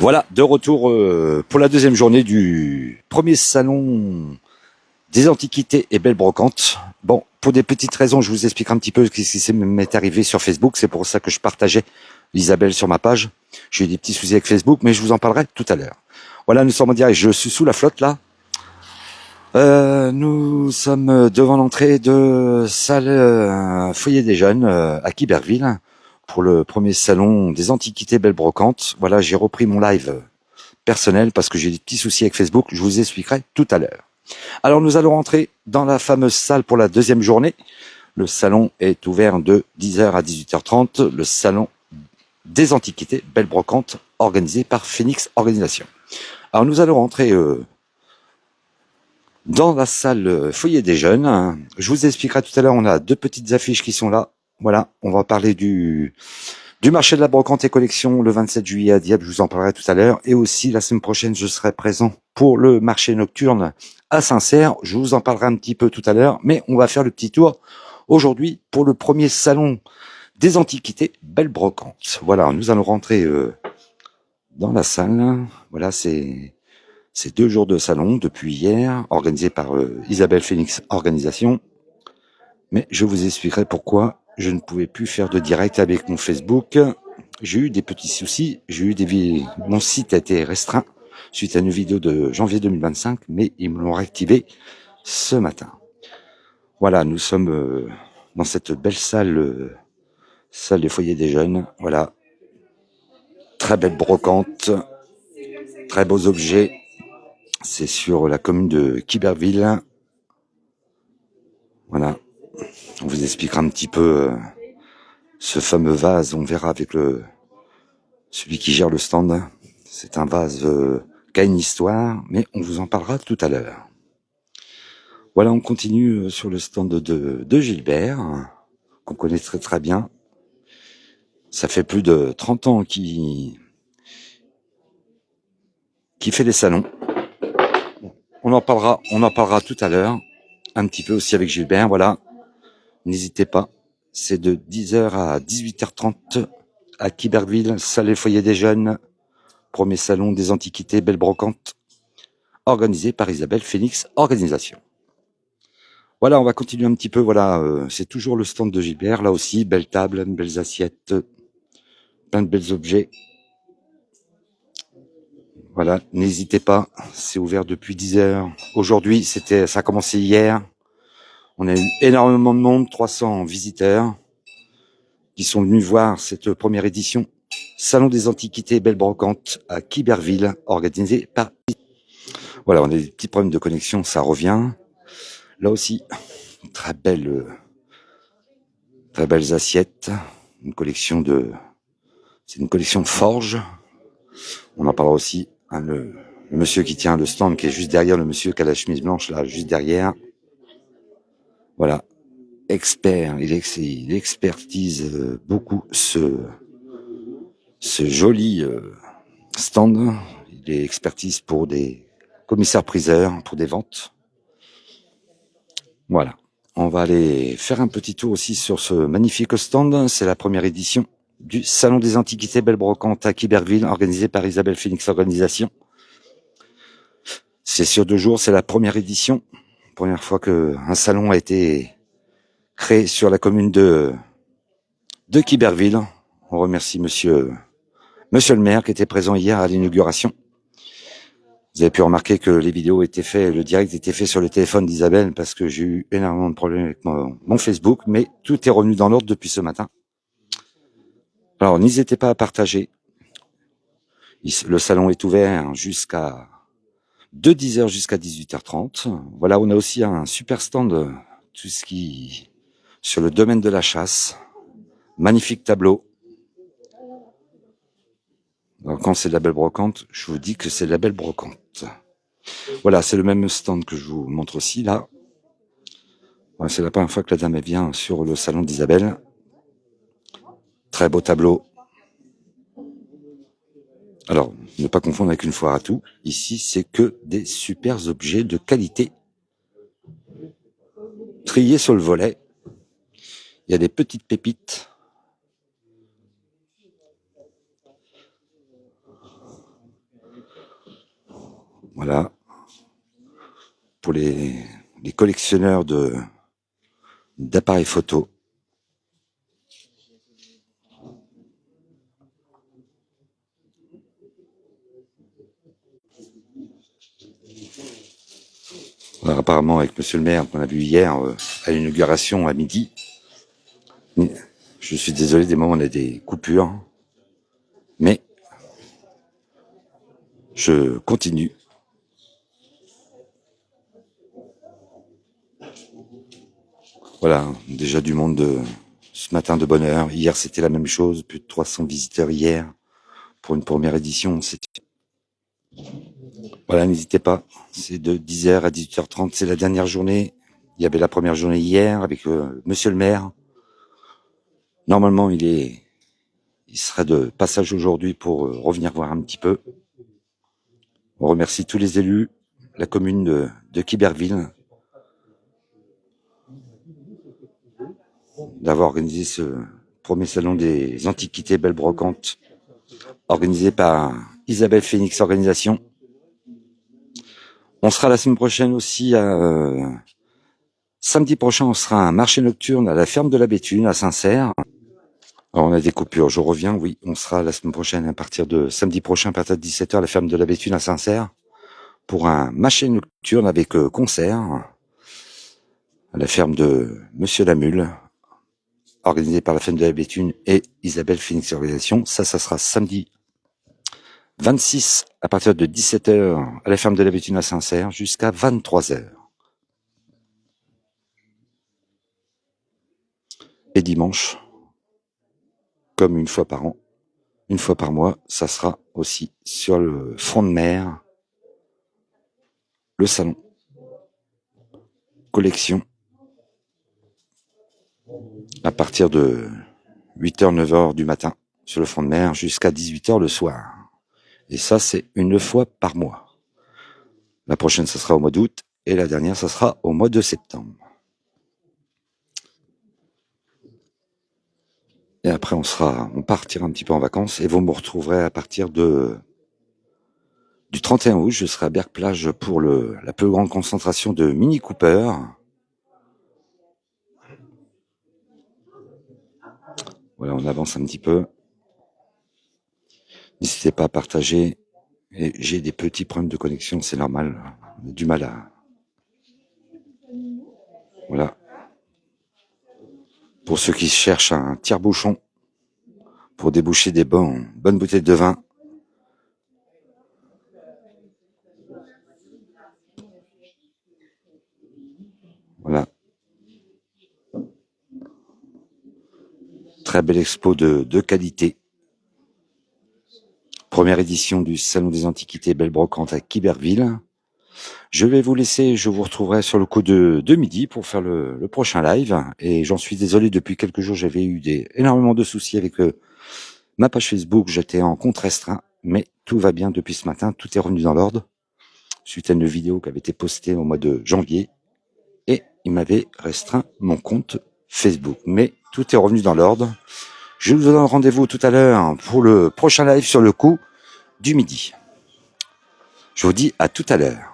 Voilà, de retour pour la deuxième journée du premier salon des antiquités et belles brocantes. Bon, pour des petites raisons, je vous expliquerai un petit peu ce qui m'est arrivé sur Facebook. C'est pour ça que je partageais Isabelle sur ma page. J'ai eu des petits soucis avec Facebook, mais je vous en parlerai tout à l'heure. Voilà, nous sommes en direct. Je suis sous la flotte là. Nous sommes devant l'entrée de salle Foyer des Jeunes à Quiberville pour le premier salon des antiquités belles brocantes. Voilà, j'ai repris mon live personnel parce que j'ai des petits soucis avec Facebook. Je vous expliquerai tout à l'heure. Alors nous allons rentrer dans la fameuse salle pour la deuxième journée. Le salon est ouvert de 10h à 18h30. Le salon des antiquités belles brocantes organisé par Phoenix Organisation. Alors nous allons rentrer dans la salle Foyer des Jeunes. Je vous expliquerai tout à l'heure, on a deux petites affiches qui sont là. Voilà, on va parler du marché de la brocante et collection le 27 juillet à Dieppe, je vous en parlerai tout à l'heure. Et aussi, la semaine prochaine, je serai présent pour le marché nocturne à Saint-Cerf. Je vous en parlerai un petit peu tout à l'heure, mais on va faire le petit tour aujourd'hui pour le premier salon des antiquités belles brocantes. Voilà, nous allons rentrer dans la salle. Voilà, c'est 2 jours de salon depuis hier, organisé par Isabelle Phoenix Organisation. Mais je vous expliquerai pourquoi je ne pouvais plus faire de direct avec mon Facebook. J'ai eu des petits soucis. Mon site a été restreint suite à une vidéo de janvier 2025, mais ils me l'ont réactivé ce matin. Voilà, nous sommes dans cette belle salle, salle des foyers des jeunes. Voilà, très belle brocante, très beaux objets. C'est sur la commune de Quiberville. Voilà, on vous expliquera un petit peu ce fameux vase. On verra avec celui qui gère le stand. C'est un vase qui a une histoire, mais on vous en parlera tout à l'heure. Voilà, on continue sur le stand de Gilbert, qu'on connaît très très bien. Ça fait plus de 30 ans qu'il fait des salons. On en parlera tout à l'heure, un petit peu aussi avec Gilbert. Voilà, n'hésitez pas. C'est de 10h à 18h30 à Quiberville, salle et foyer des jeunes, premier salon des antiquités belles brocantes, organisé par Isabelle Phoenix Organisation. Voilà, on va continuer un petit peu. Voilà, c'est toujours le stand de Gilbert. Là aussi, belle table, belles assiettes, plein de belles objets. Voilà, n'hésitez pas. C'est ouvert depuis 10 heures. Aujourd'hui, ça a commencé hier. On a eu énormément de monde, 300 visiteurs qui sont venus voir cette première édition. Salon des antiquités belles brocantes à Quiberville, organisé par... Voilà, on a des petits problèmes de connexion, ça revient. Là aussi, très belles assiettes. C'est une collection Forge. On en parlera aussi. Hein, le monsieur qui tient le stand, qui est juste derrière, le monsieur qui a la chemise blanche, là, juste derrière. Voilà. Expert. Il expertise beaucoup ce joli stand. Il est expertise pour des commissaires-priseurs, pour des ventes. Voilà. On va aller faire un petit tour aussi sur ce magnifique stand. C'est la première édition du Salon des Antiquités Belle Brocante à Quiberville, organisé par Isabelle Phoenix Organisation. C'est sur 2 jours, c'est la première édition. Première fois qu'un salon a été créé sur la commune de Quiberville. On remercie monsieur le maire qui était présent hier à l'inauguration. Vous avez pu remarquer que les vidéos étaient faites, le direct était fait sur le téléphone d'Isabelle parce que j'ai eu énormément de problèmes avec mon Facebook, mais tout est revenu dans l'ordre depuis ce matin. Alors, n'hésitez pas à partager. Le salon est ouvert de 10h jusqu'à 18h30. Voilà, on a aussi un super stand, tout ce qui sur le domaine de la chasse. Magnifique tableau. Alors, quand c'est de la belle brocante, je vous dis que c'est de la belle brocante. Voilà, c'est le même stand que je vous montre aussi là. Voilà, c'est la première fois que la dame vient sur le salon d'Isabelle. Très beau tableau. Alors, ne pas confondre avec une foire à tout. Ici, c'est que des super objets de qualité. Triés sur le volet. Il y a des petites pépites. Voilà. Pour les collectionneurs d'appareils photo. Alors, apparemment, avec monsieur le maire qu'on a vu hier à l'inauguration à midi, je suis désolé, des moments on a des coupures, mais je continue. Voilà, déjà du monde ce matin de bonne heure. Hier, c'était la même chose, plus de 300 visiteurs hier pour une première édition. Voilà, n'hésitez pas, c'est de 10h à 18h30, c'est la dernière journée. Il y avait la première journée hier avec monsieur le maire. Normalement, il sera de passage aujourd'hui pour revenir voir un petit peu. On remercie tous les élus, la commune de Quiberville, d'avoir organisé ce premier salon des antiquités belles brocantes, organisé par Isabelle Phoenix Organisation. On sera la semaine prochaine aussi samedi prochain, on sera à un marché nocturne à la ferme de la Béthune à Saint-Cerf. Alors on a des coupures, je reviens, oui, on sera la semaine prochaine à partir de samedi prochain à partir de 17h à la ferme de la Béthune à Saint-Cerf pour un marché nocturne avec concert à la ferme de Monsieur Lamule, organisé par la ferme de la Béthune et Isabelle Phoenix Organisation. Ça sera samedi 26 à partir de 17h à la ferme de la Béthune à Saint-Cerf jusqu'à 23h. Et dimanche, comme une fois par an, une fois par mois, ça sera aussi sur le front de mer, le salon collection à partir de 8h, 9h du matin sur le front de mer jusqu'à 18h le soir. Et ça, c'est une fois par mois. La prochaine, ça sera au mois d'août et la dernière, ça sera au mois de septembre. Et après, on partira un petit peu en vacances et vous me retrouverez à partir du 31 août. Je serai à Berck-Plage pour la plus grande concentration de Mini Cooper. Voilà, on avance un petit peu. N'hésitez pas à partager. Et j'ai des petits problèmes de connexion, c'est normal. On a du mal à... Voilà. Pour ceux qui cherchent un tire-bouchon pour déboucher des bonnes bouteilles de vin, voilà. Très belle expo de qualité. Première édition du Salon des Antiquités Belle Brocante à Quiberville. Je vais vous laisser, je vous retrouverai sur le coup de midi pour faire le prochain live. Et j'en suis désolé, depuis quelques jours, j'avais eu énormément de soucis avec ma page Facebook. J'étais en compte restreint, mais tout va bien depuis ce matin. Tout est revenu dans l'ordre. Suite à une vidéo qui avait été postée au mois de janvier. Et il m'avait restreint mon compte Facebook. Mais tout est revenu dans l'ordre. Je vous donne rendez-vous tout à l'heure pour le prochain live sur le coup du midi. Je vous dis à tout à l'heure.